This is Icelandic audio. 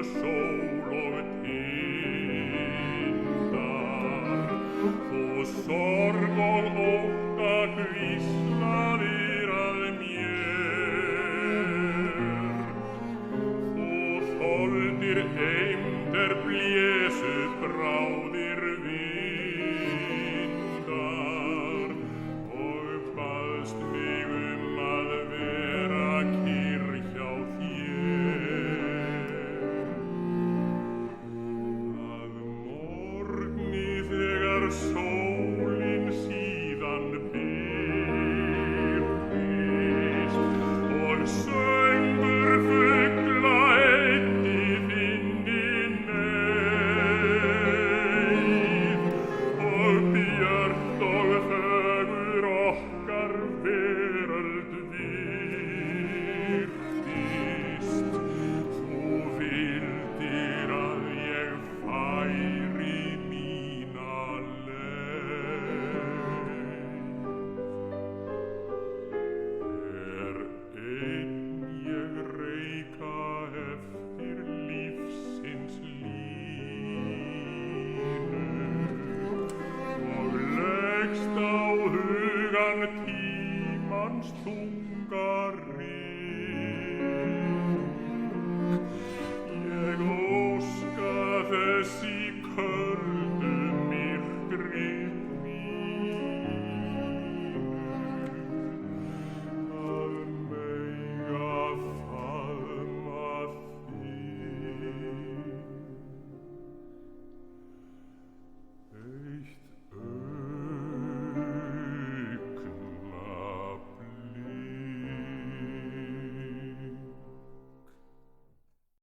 sól og tindar, þú sorg og ótta hvíslaðir að mér. Þú þoldir eymd blésu bráðir vindar og baðst mig að vera kyrr hjá þér. Að morgni þegar sólin síðan birtist og söngur fugla eyddi þinni neyð og björt og fögur okkar veröld virtist, þú vildir að ég færi mína leið. Einn ég reika eftir lífsins línu og leggst á hugann tímans þunga rykk. Ég óska þess